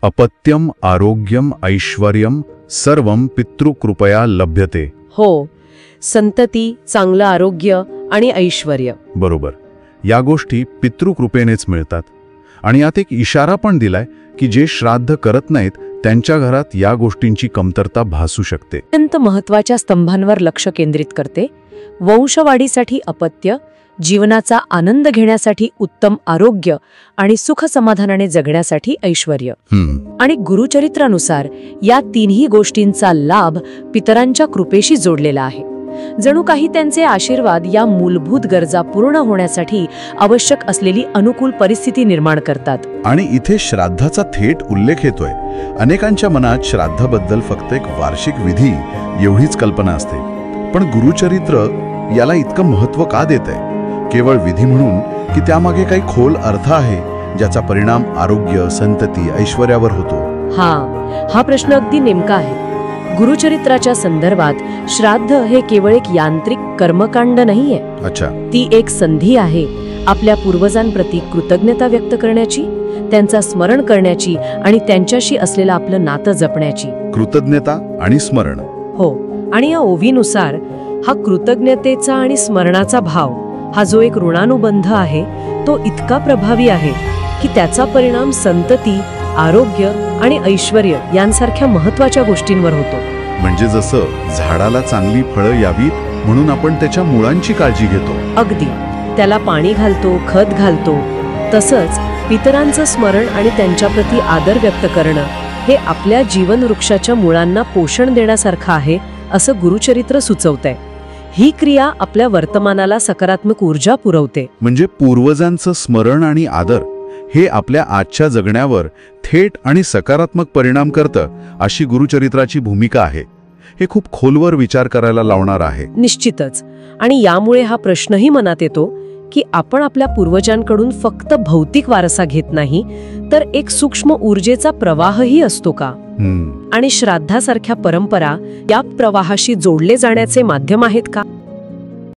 अपत्यम आरोग्यम ऐश्वर्यम सर्वम पितृकृपया लभ्यते. हो, संतती, चांगलं आरोग्य आणि ऐश्वर्य. बरोबर. या गोष्टी पितृकृपेनेच मिळतात. आणि यात एक इशारा पण दिलाय की जे श्राद्ध करत नाहीत त्यांच्या घरात या गोष्टींची कमतरता भासू शकते. अत्यंत महत्त्वाच्या स्तंभांवर लक्ष केंद्रित करते. वंशवाढीसाठी अपत्य, जीवनाचा आनंद घेण्यासाठी उत्तम आरोग्य आणि सुख समाधानाने जगण्यासाठी ऐश्वर्य. आणि गुरुचरित्रानुसार या तिन्ही गोष्टींचा लाभ पितरांच्या कृपेशी जोडलेला आहे. जणू काही त्यांचे आशीर्वाद या मूलभूत गरजा पूर्ण होण्यासाठी आवश्यक असलेली अनुकूल परिस्थिती निर्माण करतात. आणि इथे श्राद्धाचा थेट उल्लेख येतोय. अनेकांच्या मनात श्राद्धाबद्दल फक्त एक वार्षिक विधी एवढीच कल्पना असते. पण गुरुचरित्र याला इतकं महत्त्व का देतंय? केवळ विधी म्हणून की त्यामागे काही खोल अर्थ आहे ज्याचा परिणाम आरोग्य, संतती, ऐश्वर्यावर होतो? हा प्रश्न अगदी नेमका आहे. गुरुचरित्राच्या संदर्भात श्राद्ध हे केवळ एक यांत्रिक कर्मकांड नाहीये. अच्छा. ती एक संधी आहे आपल्या पूर्वजांप्रती कृतज्ञता व्यक्त करण्याची, त्यांचा स्मरण करण्याची आणि त्यांच्याशी असलेलं आपलं नातं जपण्याची. कृतज्ञता आणि स्मरण. हो. आणि या ओवीनुसार हा कृतज्ञतेचा आणि स्मरणाचा भाव, हा जो एक ऋणानुबंध आहे, तो इतका प्रभावी आहे की त्याचा परिणाम संतती, आरोग्य आणि ऐश्वर्य यांसारख्या महत्त्वाच्या गोष्टींवर होतो. म्हणजे जसं झाडाला चांगली फळं यावीत म्हणून आपण त्याच्या मुळांची काळजी घेतो. अगदी. त्याला पाणी घालतो, खत घालतो. तसंच पितरांचं स्मरण आणि त्यांच्याप्रती आदर व्यक्त करणं हे आपल्या जीवनवृक्षाच्या मुळांना पोषण देण्यासारखं आहे असं गुरुचरित्र सुचवतंय. ही क्रिया आपल्या वर्तमानाला सकारात्मक ऊर्जा पुरवते. म्हणजे पूर्वजांचं स्मरण आणि आदर हे आपल्या आजच्या जगण्यावर थेट आणि सकारात्मक परिणाम करतं, अशी गुरुचरित्राची भूमिका आहे. हे खूप खोलवर विचार करायला लावणार आहे. निश्चितच. आणि यामुळे हा प्रश्नही मनात येतो की आपण आपल्या पूर्वजांकडून फक्त भौतिक वारसा घेत नाही, तर एक सूक्ष्म ऊर्जेचा प्रवाहही असतो का? आणि श्राद्धासारख्या परंपरा या प्रवाहाशी जोडले जाण्याचे माध्यम आहेत का?